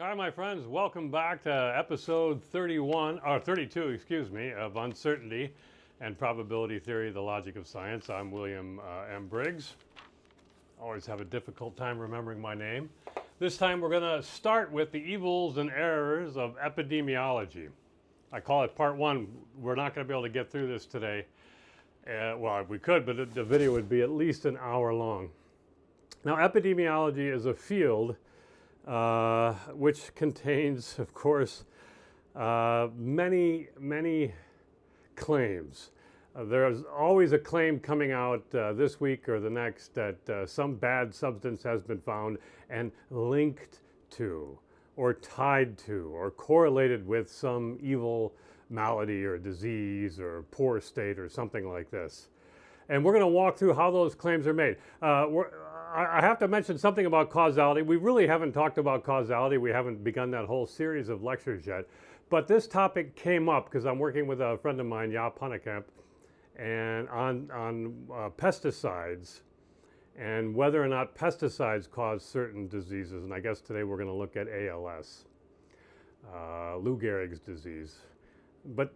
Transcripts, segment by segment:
Hi, my friends. Welcome back to episode 31, or 32, excuse me, of Uncertainty and Probability Theory, the Logic of Science. I'm William M. Briggs. Always have a difficult time remembering my name. This time we're going to start with the evils and errors of epidemiology. I call it part one. We're not going to be able to get through this today. Well, we could, but the video would be at least an hour long. Now, epidemiology is a field which contains, of course, many claims. There's always a claim coming out this week or the next that some bad substance has been found and linked to, or tied to, or correlated with some evil malady or disease or poor state or something like this. And we're going to walk through how those claims are made. I have to mention something about causality. We really haven't talked about causality. We haven't begun that whole series of lectures yet. But this topic came up because I'm working with a friend of mine, Jaap Hannekamp, and on pesticides and whether or not pesticides cause certain diseases. And I guess today we're going to look at ALS, Lou Gehrig's disease. But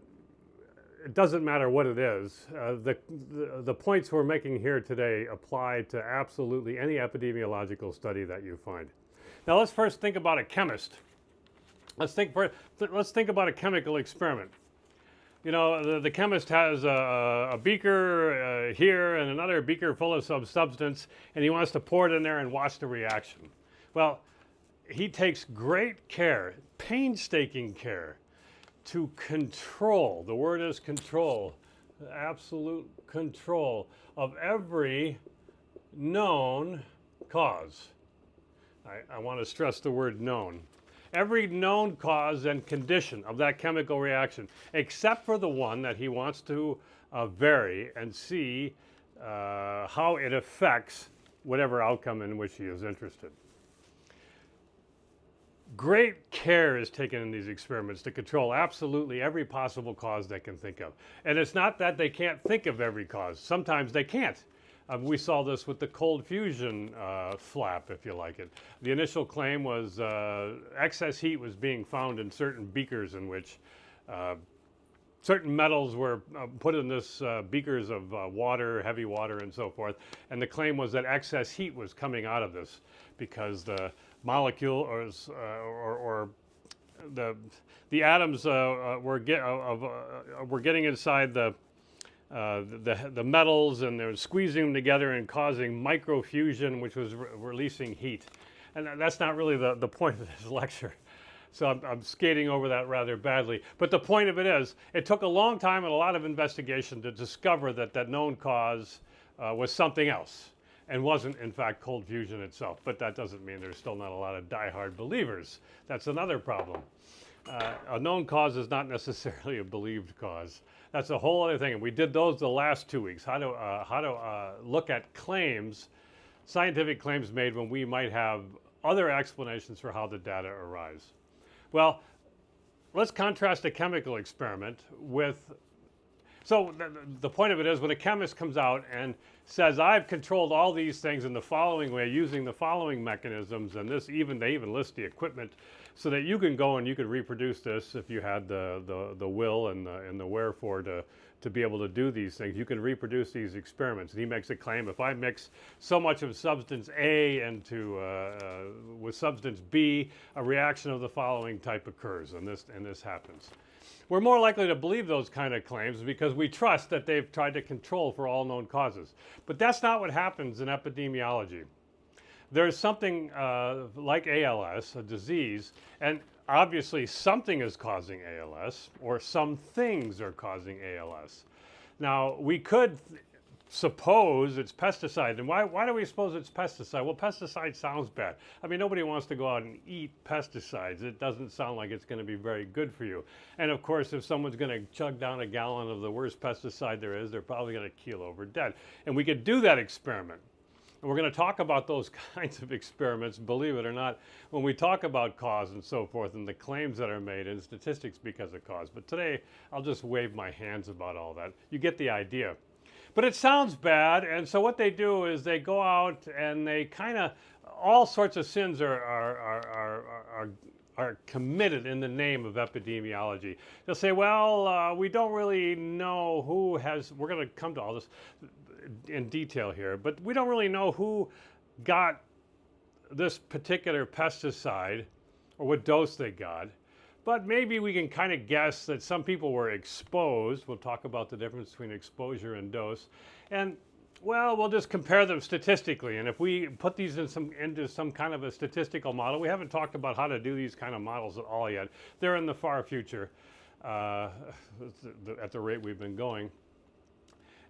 it doesn't matter what it is. The points we're making here today apply to absolutely any epidemiological study that you find. Now let's first think about a chemist. Let's think about a chemical experiment. You know, the chemist has a beaker here and another beaker full of some substance, and he wants to pour it in there and watch the reaction. Well, he takes great care, painstaking care, to control, the word is control, absolute control of every known cause. I want to stress the word known. Every known cause and condition of that chemical reaction, except for the one that he wants to vary and see how it affects whatever outcome in which he is interested. Great care is taken in these experiments to control absolutely every possible cause they can think of. And it's not that they can't think of every cause. Sometimes they can't. We saw this with the cold fusion flap, if you like it. The initial claim was excess heat was being found in certain beakers in which certain metals were put in this beakers of water, heavy water, and so forth. And the claim was that excess heat was coming out of this because the molecule or the atoms were getting inside the metals, and they were squeezing them together and causing microfusion, which was releasing heat. And that's not really the point of this lecture. So I'm skating over that rather badly. But the point of it is, it took a long time and a lot of investigation to discover that that known cause was something else and wasn't, in fact, cold fusion itself. But that doesn't mean there's still not a lot of diehard believers. That's another problem. A known cause is not necessarily a believed cause. That's a whole other thing. And we did those the last 2 weeks. How to look at claims, scientific claims made when we might have other explanations for how the data arise. Well, let's contrast a chemical experiment with, so the point of it is when a chemist comes out and says, I've controlled all these things in the following way using the following mechanisms, and they even list the equipment so that you can go and you could reproduce this if you had the will and the wherefore to be able to do these things. You can reproduce these experiments. And he makes a claim, if I mix so much of substance A with substance B, a reaction of the following type occurs, and this happens. We're more likely to believe those kind of claims because we trust that they've tried to control for all known causes. But that's not what happens in epidemiology. There's something like ALS, a disease, and obviously something is causing ALS, or some things are causing ALS. Now, we could suppose it's pesticide. And why do we suppose it's pesticide? Well, pesticide sounds bad. I mean, nobody wants to go out and eat pesticides. It doesn't sound like it's going to be very good for you. And of course, if someone's going to chug down a gallon of the worst pesticide there is, they're probably going to keel over dead. And we could do that experiment. And we're going to talk about those kinds of experiments, believe it or not, when we talk about cause and so forth and the claims that are made and statistics because of cause. But today, I'll just wave my hands about all that. You get the idea. But it sounds bad, and so what they do is they go out and they kind of, all sorts of sins are are committed in the name of epidemiology. They'll say, well, we don't really know who has, we're going to come to all this in detail here, but we don't really know who got this particular pesticide or what dose they got. But maybe we can kind of guess that some people were exposed. We'll talk about the difference between exposure and dose. And well, we'll just compare them statistically. And if we put these into some kind of a statistical model, we haven't talked about how to do these kind of models at all yet. They're in the far future at the rate we've been going.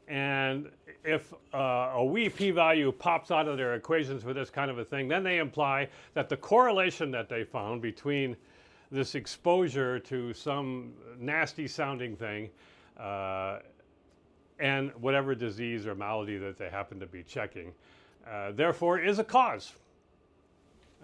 And if a wee p-value pops out of their equations for this kind of a thing, then they imply that the correlation that they found between this exposure to some nasty sounding thing and whatever disease or malady that they happen to be checking, therefore is a cause.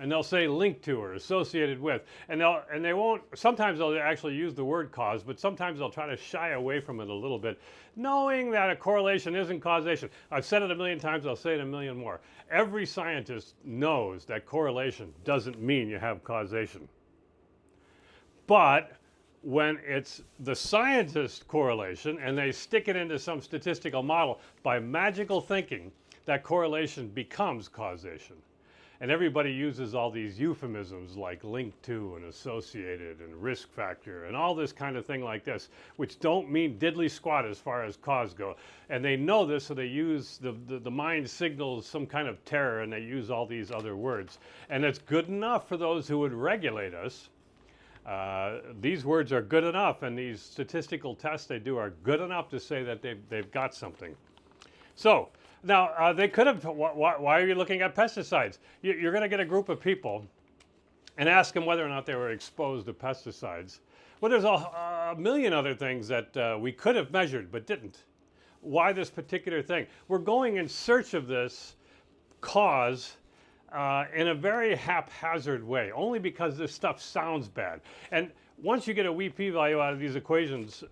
And they'll say linked to or associated with. And they won't, sometimes they'll actually use the word cause, but sometimes they'll try to shy away from it a little bit, knowing that a correlation isn't causation. I've said it a million times, I'll say it a million more. Every scientist knows that correlation doesn't mean you have causation. But when it's the scientist correlation and they stick it into some statistical model, by magical thinking, that correlation becomes causation. And everybody uses all these euphemisms like linked to and associated and risk factor and all this kind of thing like this, which don't mean diddly squat as far as cause go. And they know this, so they use the mind signals some kind of terror, and they use all these other words. And it's good enough for those who would regulate us. These words are good enough, and these statistical tests they do are good enough to say that they've got something. So now they could have, why are you looking at pesticides? You're going to get a group of people and ask them whether or not they were exposed to pesticides. Well, there's a million other things that we could have measured but didn't. Why this particular thing? We're going in search of this cause in a very haphazard way, only because this stuff sounds bad. And once you get a wee p-value out of these equations,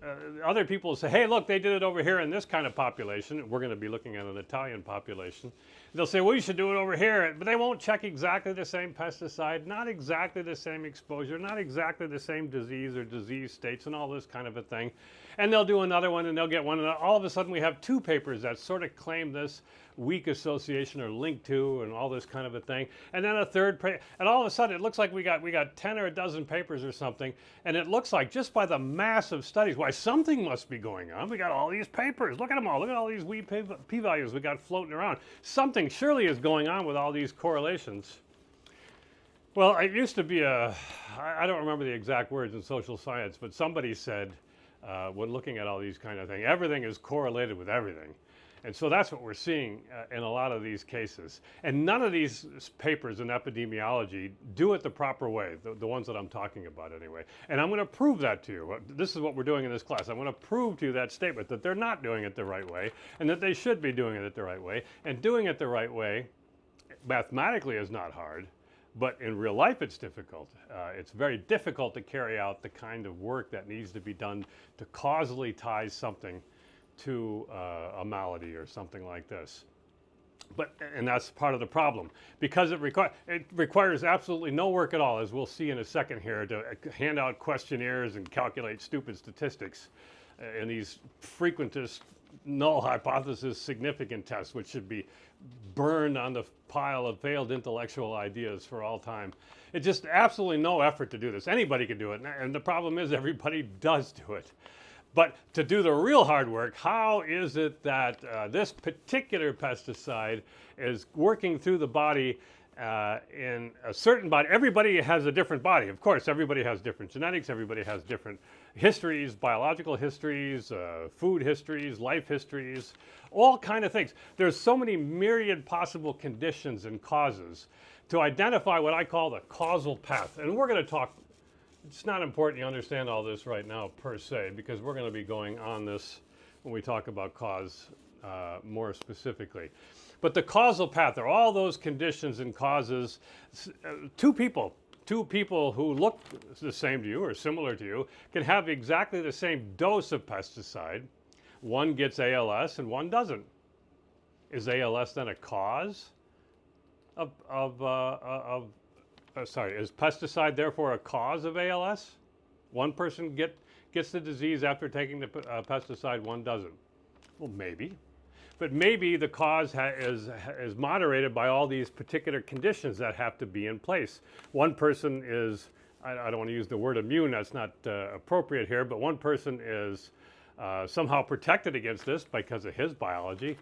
other people say, hey, look, they did it over here in this kind of population. We're going to be looking at an Italian population. They'll say, well, you should do it over here. But they won't check exactly the same pesticide, not exactly the same exposure, not exactly the same disease or disease states and all this kind of a thing. And they'll do another one, and they'll get one. And all of a sudden, we have two papers that sort of claim this weak association or linked to and all this kind of a thing. And then a third, and all of a sudden it looks like we got 10 or a dozen papers or something, and it looks like just by the mass of studies, why something must be going on. We got all these papers, look at them all, look at all these wee p-values we got floating around. Something surely is going on with all these correlations. Well, it used to be I don't remember the exact words in social science, but somebody said, when looking at all these kind of things, everything is correlated with everything. And so that's what we're seeing in a lot of these cases. And none of these papers in epidemiology do it the proper way, the ones that I'm talking about anyway. And I'm going to prove that to you. This is what we're doing in this class. I'm going to prove to you that statement, that they're not doing it the right way, and that they should be doing it the right way. And doing it the right way, mathematically, is not hard, but in real life it's difficult. It's very difficult to carry out the kind of work that needs to be done to causally tie something to a malady or something like this. And that's part of the problem, because it requires absolutely no work at all, as we'll see in a second here, to hand out questionnaires and calculate stupid statistics in these frequentist null hypothesis significant tests, which should be burned on the pile of failed intellectual ideas for all time. It's just absolutely no effort to do this. Anybody can do it, and the problem is everybody does do it. But to do the real hard work, how is it that this particular pesticide is working through the body in a certain body? Everybody has a different body. Of course, everybody has different genetics. Everybody has different histories, biological histories, food histories, life histories, all kind of things. There's so many myriad possible conditions and causes to identify what I call the causal path. And we're going to talk. It's not important you understand all this right now per se, because we're going to be going on this when we talk about cause more specifically. But the causal path are all those conditions and causes. Two people who look the same to you or similar to you can have exactly the same dose of pesticide. One gets ALS and one doesn't. Is ALS then a cause of is pesticide therefore a cause of ALS? One person gets the disease after taking the pesticide, one doesn't. Well, maybe. But maybe the cause is moderated by all these particular conditions that have to be in place. One person is, I don't want to use the word immune, that's not appropriate here, but one person is somehow protected against this because of his biology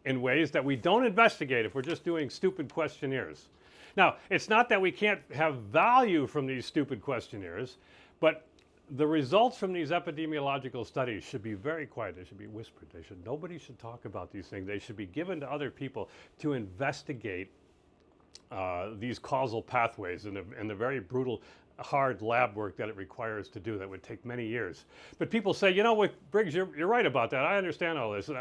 in ways that we don't investigate if we're just doing stupid questionnaires. Now, it's not that we can't have value from these stupid questionnaires, but the results from these epidemiological studies should be very quiet. They should be whispered. Nobody should talk about these things. They should be given to other people to investigate these causal pathways and the very brutal, hard lab work that it requires to do that would take many years. But people say, you know what, Briggs, you're right about that. I understand all this. And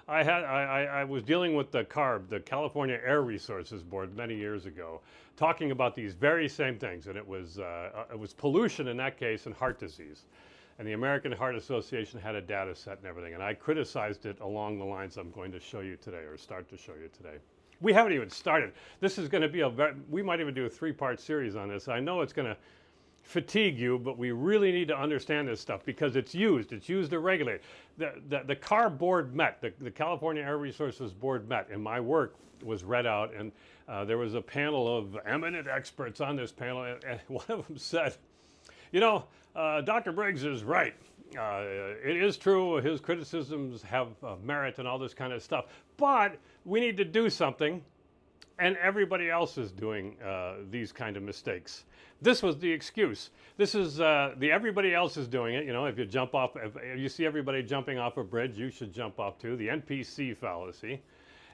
I was dealing with the CARB, the California Air Resources Board, many years ago, talking about these very same things, and it was pollution in that case and heart disease. And the American Heart Association had a data set and everything, and I criticized it along the lines I'm going to show you today, or start to show you today. We haven't even started. This is going to be we might even do a 3-part series on this. I know it's going to fatigue you, but we really need to understand this stuff because it's used to regulate. The CARB board met, the California Air Resources Board met, and my work was read out, and there was a panel of eminent experts on this panel, and one of them said, you know, Dr. Briggs is right. It is true his criticisms have merit and all this kind of stuff, but we need to do something, and everybody else is doing these kind of mistakes. This was the excuse. This is everybody else is doing it. You know, if you jump off, if you see everybody jumping off a bridge, you should jump off too. The NPC fallacy,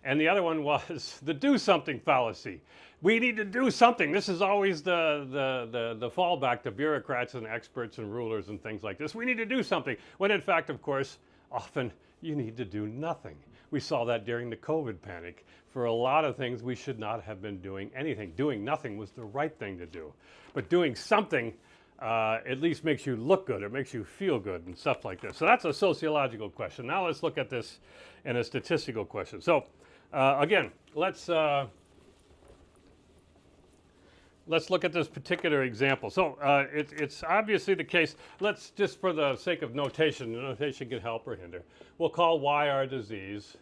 and the other one was the do something fallacy. We need to do something. This is always the fallback to bureaucrats and experts and rulers and things like this. We need to do something. When in fact, of course, often you need to do nothing. We saw that during the COVID panic. For a lot of things, we should not have been doing anything. Doing nothing was the right thing to do. But doing something at least makes you look good or makes you feel good and stuff like this. So that's a sociological question. Now let's look at this in a statistical question. So again, let's look at this particular example. So it's obviously the case. Let's just, for the sake of notation, the notation can help or hinder. We'll call Y our disease,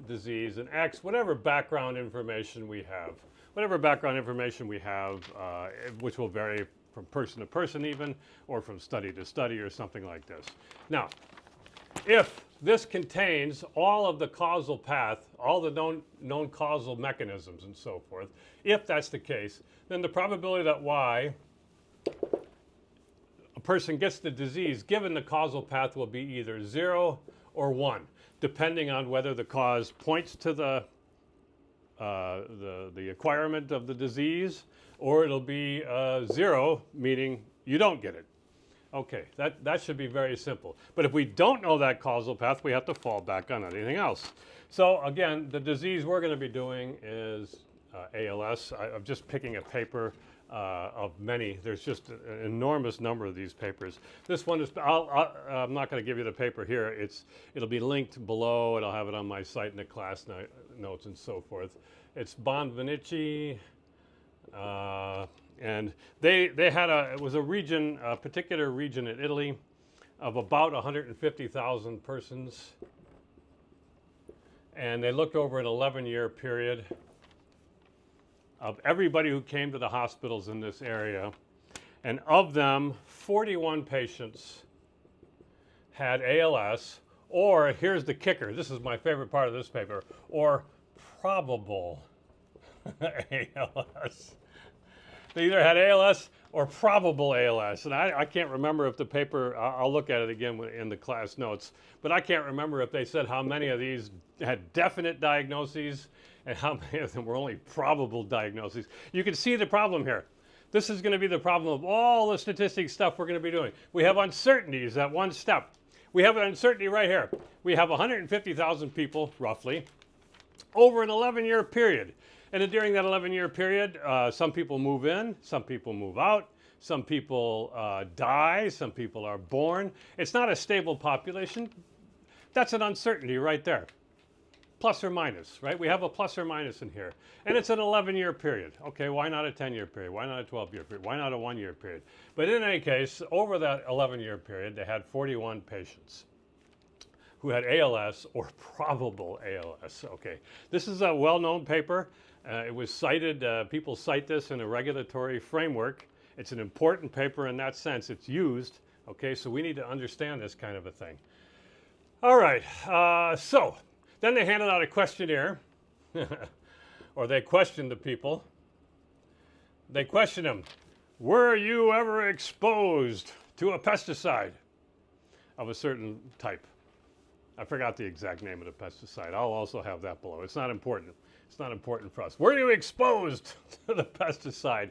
and X whatever background information we have. Whatever background information we have, which will vary from person to person even, or from study to study or something like this. Now, if this contains all of the causal path, all the known causal mechanisms and so forth, if that's the case, then the probability that Y, a person gets the disease given the causal path will be either 0 or 1, depending on whether the cause points to the acquirement of the disease, or it'll be 0, meaning you don't get it. Okay, that should be very simple. But if we don't know that causal path, we have to fall back on anything else. So again, the disease we're going to be doing is ALS. I'm just picking a paper of many. There's just an enormous number of these papers. This one is, I'm not going to give you the paper here. It'll be linked below, and I'll have it on my site in the class notes and so forth. It's Bonvinici, and they had it was a region, a particular region in Italy of about 150,000 persons, and they looked over an 11-year period of everybody who came to the hospitals in this area, and of them, 41 patients had ALS, or here's the kicker, this is my favorite part of this paper, or probable ALS. They either had ALS or probable ALS, and I can't remember if the paper, I'll look at it again in the class notes, but I can't remember if they said how many of these had definite diagnoses and how many of them were only probable diagnoses. You can see the problem here. This is going to be the problem of all the statistics stuff we're going to be doing. We have uncertainties at one step. We have an uncertainty right here. We have 150,000 people, roughly, over an 11-year period. And during that 11-year period, some people move in, some people move out, some people die, some people are born. It's not a stable population. That's an uncertainty right there. plus or minus, right? We have a plus or minus in here. And it's an 11-year period. Okay, why not a 10-year period? Why not a 12-year period? Why not a 1-year period? But in any case, over that 11-year period, they had 41 patients who had ALS or probable ALS. Okay, this is a well-known paper. It was cited, people cite this in a regulatory framework. It's an important paper in that sense. It's used, okay, so we need to understand this kind of a thing. All right, so then they handed out a questionnaire, or they questioned the people. They questioned them, were you ever exposed to a pesticide of a certain type? I forgot the exact name of the pesticide. I'll also have that below. It's not important. It's not important for us. Were you exposed to the pesticide?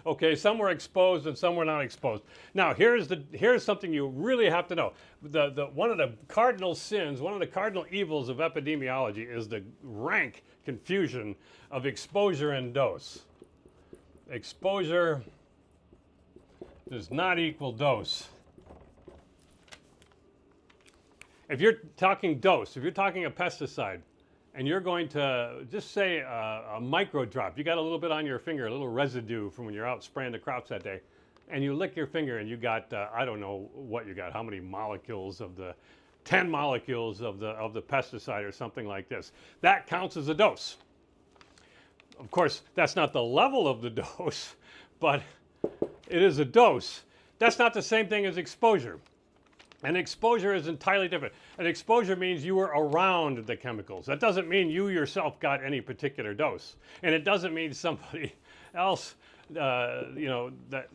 Okay, some were exposed and some were not exposed. Now, here's something you really have to know. One of the cardinal sins, one of the cardinal evils of epidemiology is the rank confusion of exposure and dose. Exposure does not equal dose. If you're talking dose, if you're talking a pesticide, and you're going to just say a micro drop, you got a little bit on your finger, a little residue from when you're out spraying the crops that day, and you lick your finger and you got, I don't know what you got, how many molecules of the, 10 molecules of the pesticide or something like this. That counts as a dose. Of course, that's not the level of the dose, but it is a dose. That's not the same thing as exposure. And exposure is entirely different. An exposure means you were around the chemicals. That doesn't mean you yourself got any particular dose. And it doesn't mean somebody else, that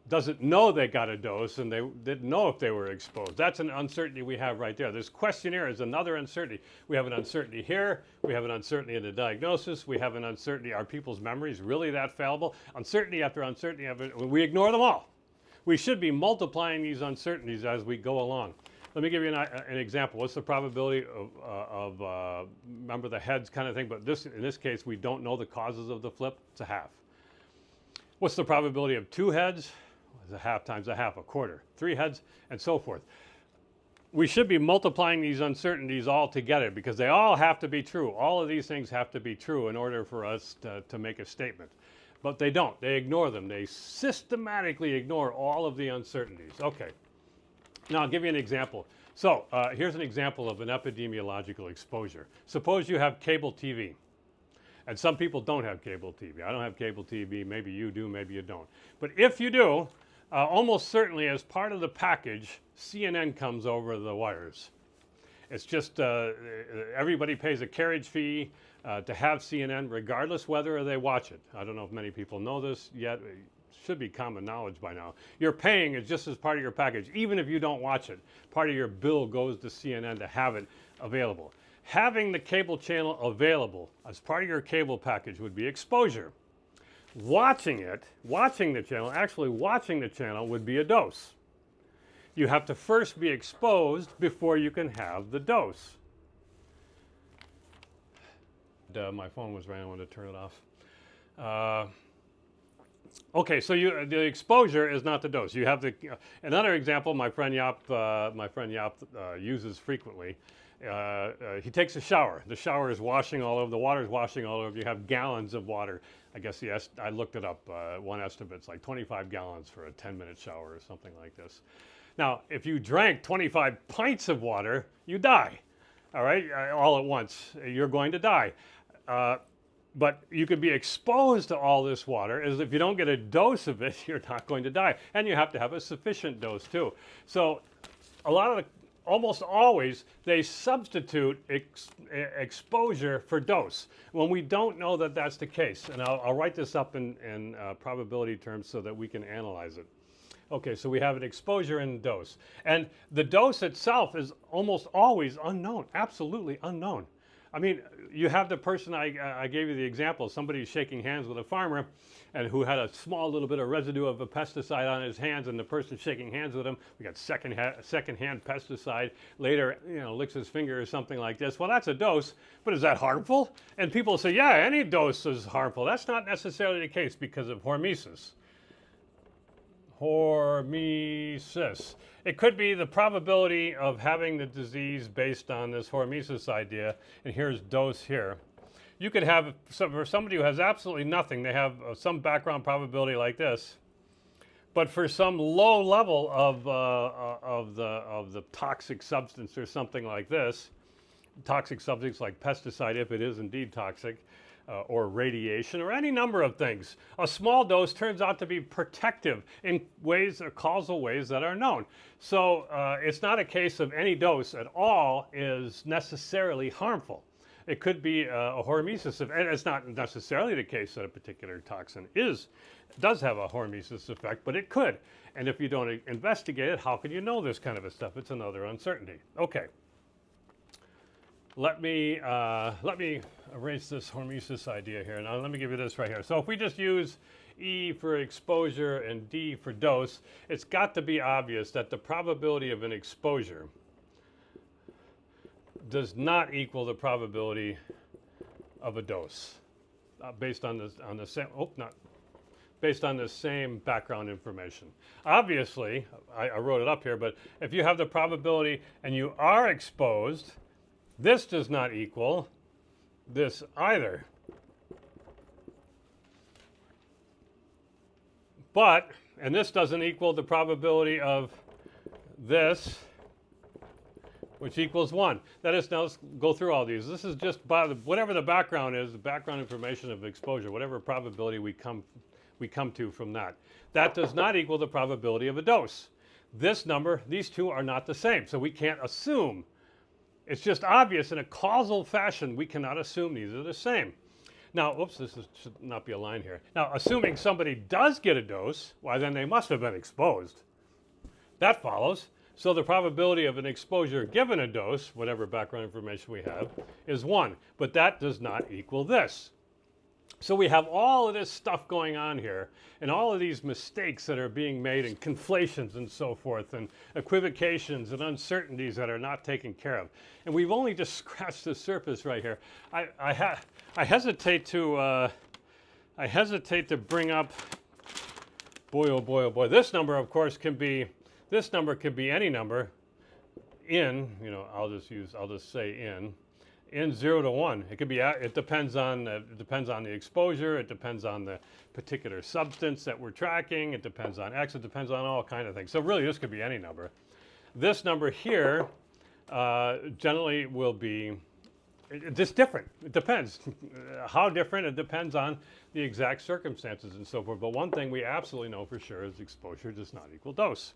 doesn't know they got a dose and they didn't know if they were exposed. That's an uncertainty we have right there. This questionnaire is another uncertainty. We have an uncertainty here. We have an uncertainty in the diagnosis. We have an uncertainty, are people's memories really that fallible? Uncertainty after uncertainty, we ignore them all. We should be multiplying these uncertainties as we go along. Let me give you an example. What's the probability of remember the heads kind of thing, but in this case, we don't know the causes of the flip. It's a half. What's the probability of 2 heads? It's a half times a half, a quarter. 3 heads, and so forth. We should be multiplying these uncertainties all together because they all have to be true. All of these things have to be true in order for us to make a statement. But they don't. They ignore them. They systematically ignore all of the uncertainties. Okay. Now, I'll give you an example. So here's an example of an epidemiological exposure. Suppose you have cable TV. And some people don't have cable TV. I don't have cable TV. Maybe you do. Maybe you don't. But if you do, almost certainly as part of the package, CNN comes over the wires. It's just everybody pays a carriage fee to have CNN, regardless whether they watch it. I don't know if many people know this yet. It should be common knowledge by now. You're paying it just as part of your package, even if you don't watch it. Part of your bill goes to CNN to have it available. Having the cable channel available as part of your cable package would be exposure. Watching it, watching the channel would be a dose. You have to first be exposed before you can have the dose. My phone was ringing. I wanted to turn it off. Okay, so the exposure is not the dose. You have another example. My friend Yap uses frequently. He takes a shower. The shower is washing all over. The water is washing all over. You have gallons of water. I guess I looked it up. One estimate's like 25 gallons for a 10-minute shower or something like this. Now, if you drank 25 pints of water, you die. All right, all at once. You're going to die. But you could be exposed to all this water, as if you don't get a dose of it, you're not going to die. And you have to have a sufficient dose too. So almost always, they substitute exposure for dose when we don't know that that's the case. And I'll write this up in probability terms so that we can analyze it. Okay, so we have an exposure and dose. And the dose itself is almost always unknown, absolutely unknown. I mean, you have the person, I gave you the example, somebody shaking hands with a farmer and who had a small little bit of residue of a pesticide on his hands, and the person shaking hands with him, we got secondhand pesticide, later, licks his finger or something like this. Well, that's a dose, but is that harmful? And people say, yeah, any dose is harmful. That's not necessarily the case because of hormesis. Hormesis. It could be the probability of having the disease based on this hormesis idea, and here's dose here. You could have, for somebody who has absolutely nothing, they have some background probability like this, but for some low level of the toxic substance or something like this, toxic substance like pesticide, if it is indeed toxic, or radiation, or any number of things. A small dose turns out to be protective in ways, or causal ways that are known. So it's not a case of any dose at all is necessarily harmful. It could be a hormesis, and it's not necessarily the case that a particular toxin does have a hormesis effect, but it could. And if you don't investigate it, how can you know this kind of a stuff? It's another uncertainty. Okay. Let me erase this hormesis idea here. Now let me give you this right here. So if we just use E for exposure and D for dose, it's got to be obvious that the probability of an exposure does not equal the probability of a dose, based on the same background information. Obviously, I wrote it up here, but if you have the probability and you are exposed, this does not equal this either. But, and this doesn't equal the probability of this, which equals 1. That is, now let's go through all these. This is just whatever the background is, the background information of exposure, whatever probability we come to from that. That does not equal the probability of a dose. This number, these two are not the same, so we can't assume. It's just obvious in a causal fashion, we cannot assume these are the same. Now, oops, should not be a line here. Now, assuming somebody does get a dose, why then they must have been exposed. That follows. So the probability of an exposure given a dose, whatever background information we have, is 1. But that does not equal this. So we have all of this stuff going on here, and all of these mistakes that are being made, and conflations and so forth, and equivocations and uncertainties that are not taken care of. And we've only just scratched the surface right here. I hesitate to bring up, boy, oh boy, oh boy. This number, of course, can be any number I'll just say in 0 to 1. It could be. It depends on the exposure. It depends on the particular substance that we're tracking. It depends on X. It depends on all kind of things. So really, this could be any number. This number here generally will be just different. It depends. How different? It depends on the exact circumstances and so forth. But one thing we absolutely know for sure is exposure does not equal dose.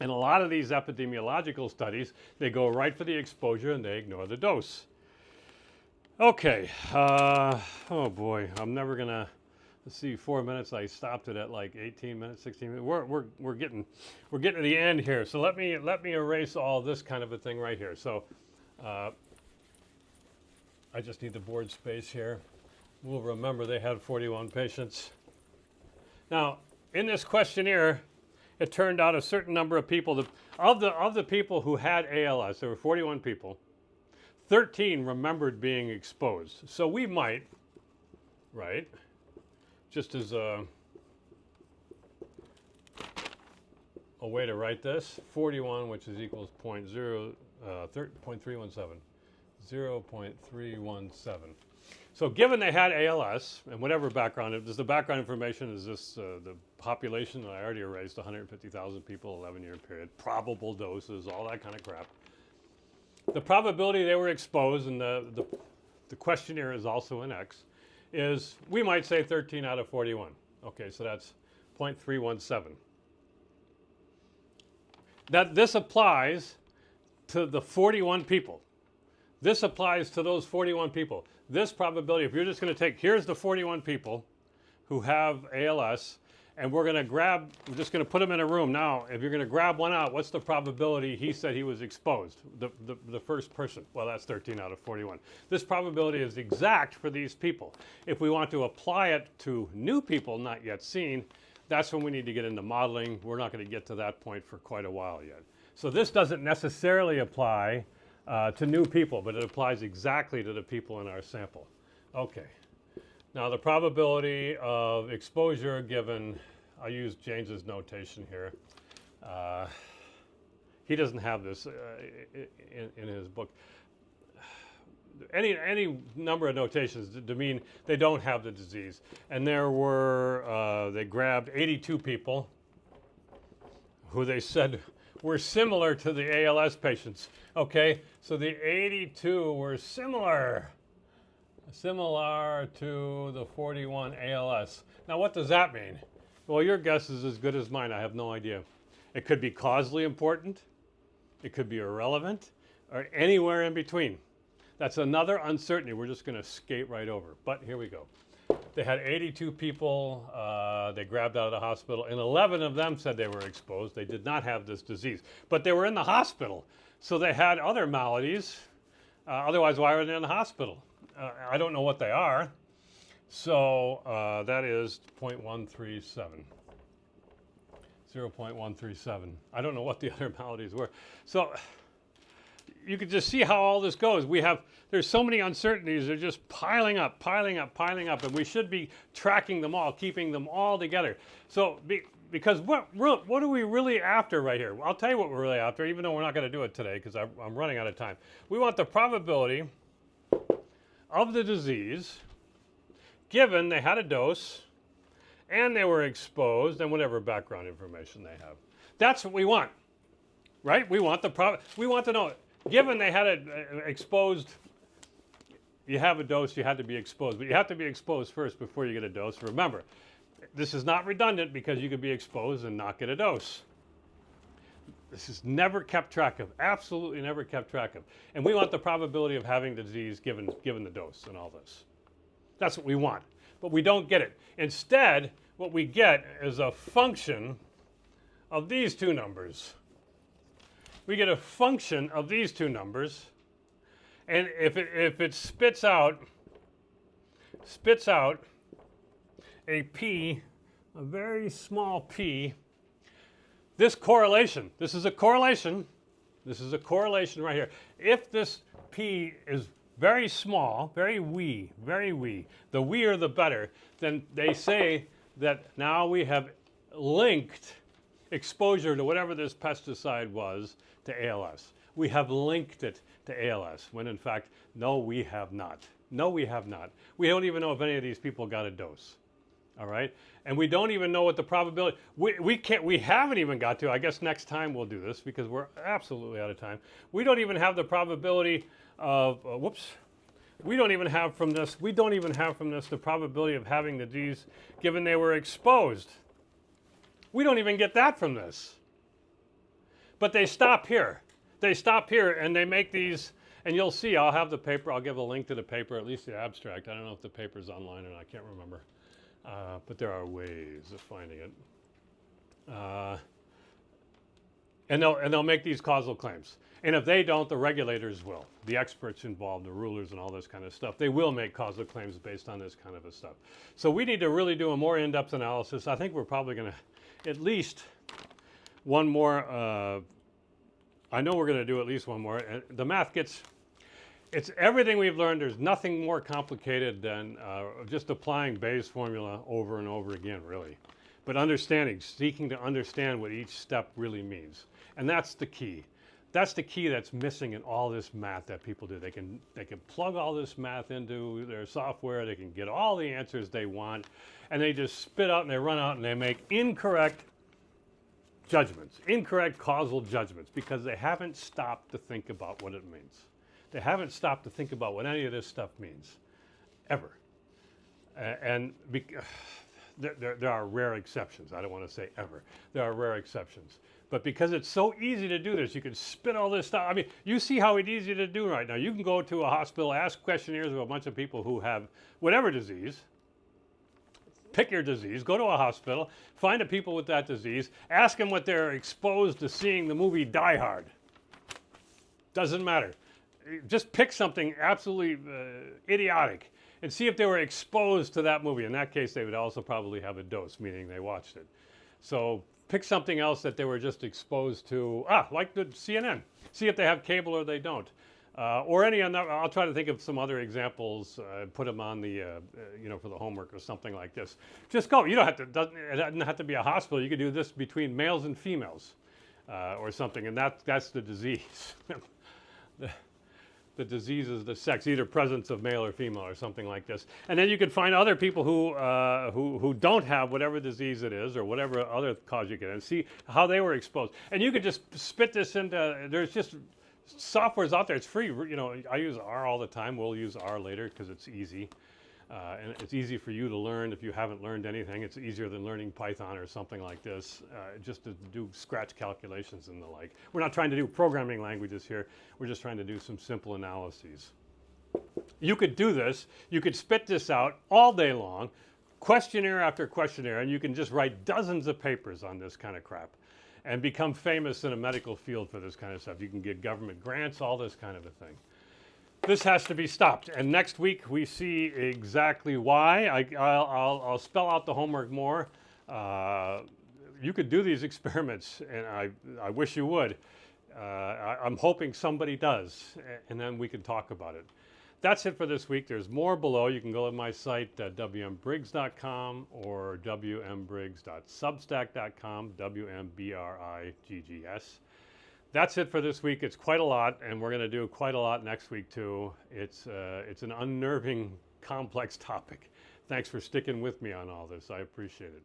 In a lot of these epidemiological studies, they go right for the exposure and they ignore the dose. Okay, oh boy, I'm never gonna, let's see, 4 minutes, I stopped it at like 18 minutes, 16 minutes. We're getting to the end here. So let me erase all this kind of a thing right here. So I just need the board space here. We'll remember they had 41 patients. Now, in this questionnaire, it turned out a certain number of people, of the people who had ALS, there were 41 people, 13 remembered being exposed. So we might, right, just as a way to write this, 41, which is equals 0.317. So given they had ALS, and whatever background, the background information is this, the population that I already erased, 150,000 people, 11-year period, probable doses, all that kind of crap. The probability they were exposed, and the questionnaire is also in X, is, we might say 13 out of 41. Okay, so that's 0.317. This applies to the 41 people. This applies to those 41 people. This probability, if you're just going to take, here's the 41 people who have ALS, and we're just going to put them in a room. Now, if you're going to grab one out, what's the probability he said he was exposed? The first person. Well, that's 13 out of 41. This probability is exact for these people. If we want to apply it to new people not yet seen, that's when we need to get into modeling. We're not going to get to that point for quite a while yet. So this doesn't necessarily apply to new people, but it applies exactly to the people in our sample. Okay. Now the probability of exposure given I'll use James's notation here. He doesn't have this in his book. Any number of notations to mean they don't have the disease. And there were, they grabbed 82 people who they said were similar to the ALS patients. Okay, so the 82 were similar to the 41 ALS. Now what does that mean? Well, your guess is as good as mine. I have no idea. It could be causally important, it could be irrelevant, or anywhere in between. That's another uncertainty we're just going to skate right over. But here we go. They had 82 people they grabbed out of the hospital, and 11 of them said they were exposed. They did not have this disease, but they were in the hospital, so they had other maladies. Otherwise, why were they in the hospital? I don't know what they are. So that is 0.137. 0.137. I don't know what the other maladies were. So you can just see how all this goes. There's so many uncertainties, they're just piling up, and we should be tracking them all, keeping them all together. So, because what are we really after right here? Well, I'll tell you what we're really after, even though we're not going to do it today because I'm running out of time. We want the probability of the disease given they had a dose and they were exposed and whatever background information they have. That's what we want, right? We want to know. Given they had it exposed, you have a dose, you had to be exposed. But you have to be exposed first before you get a dose. Remember, this is not redundant because you could be exposed and not get a dose. This is never kept track of, absolutely never kept track of. And we want the probability of having the disease given the dose and all this. That's what we want. But we don't get it. Instead, what we get is a function of these two numbers. We get a function of these two numbers, and if it spits out a p, a very small p, this correlation, this is a correlation right here. If this p is very small, very wee, the weer the better, then they say that now we have linked exposure to whatever this pesticide was to ALS. We have linked it to ALS, when in fact, no, we have not. No, we have not. We don't even know if any of these people got a dose, all right? And we don't even know what the probability, we haven't even got to, I guess next time we'll do this because we're absolutely out of time. We don't even have the probability of, we don't even have from this the probability of having the disease given they were exposed. We don't even get that from this. But they stop here. They stop here and they make these, and you'll see, I'll have the paper, I'll give a link to the paper, at least the abstract. I don't know if the paper's online or not, I can't remember. But there are ways of finding it. And they'll make these causal claims. And if they don't, the regulators will. The experts involved, the rulers and all this kind of stuff, they will make causal claims based on this kind of a stuff. So we need to really do a more in-depth analysis. I think we're probably going to at least one more, I know we're going to do at least one more. And the math it's everything we've learned. There's nothing more complicated than just applying Bayes' formula over and over again, really. But seeking to understand what each step really means. And that's the key. That's the key that's missing in all this math that people do. They can plug all this math into their software. They can get all the answers they want. And they just spit out and they run out and they make incorrect judgments, incorrect causal judgments, because they haven't stopped to think about what it means. They haven't stopped to think about what any of this stuff means, ever. There are rare exceptions. I don't want to say ever. There are rare exceptions. But because it's so easy to do this, you can spit all this stuff. I mean, you see how it's easy to do right now. You can go to a hospital, ask questionnaires of a bunch of people who have whatever disease, pick your disease, go to a hospital, find the people with that disease, ask them what they're exposed to seeing the movie Die Hard. Doesn't matter. Just pick something absolutely idiotic and see if they were exposed to that movie. In that case, they would also probably have a dose, meaning they watched it. So pick something else that they were just exposed to, like the CNN. See if they have cable or they don't. Or any other. I'll try to think of some other examples. Put them on the, for the homework or something like this. Just go. You don't have to. It doesn't have to be a hospital. You can do this between males and females, or something, and that's the disease. The disease is the sex, either presence of male or female, or something like this. And then you can find other people who don't have whatever disease it is, or whatever other cause you get, and see how they were exposed. And you could just spit this into. There's just software's out there. It's free. I use R all the time. We'll use R later because it's easy. And it's easy for you to learn if you haven't learned anything. It's easier than learning Python or something like this, just to do scratch calculations and the like. We're not trying to do programming languages here. We're just trying to do some simple analyses. You could do this. You could spit this out all day long, questionnaire after questionnaire, and you can just write dozens of papers on this kind of crap and become famous in a medical field for this kind of stuff. You can get government grants, all this kind of a thing. This has to be stopped, and next week we see exactly why. I'll spell out the homework more. You could do these experiments, and I wish you would. I'm hoping somebody does, and then we can talk about it. That's it for this week. There's more below. You can go to my site, wmbriggs.com, or wmbriggs.substack.com, WMBRIGGS. That's it for this week. It's quite a lot, and we're going to do quite a lot next week too. It's an unnerving, complex topic. Thanks for sticking with me on all this. I appreciate it.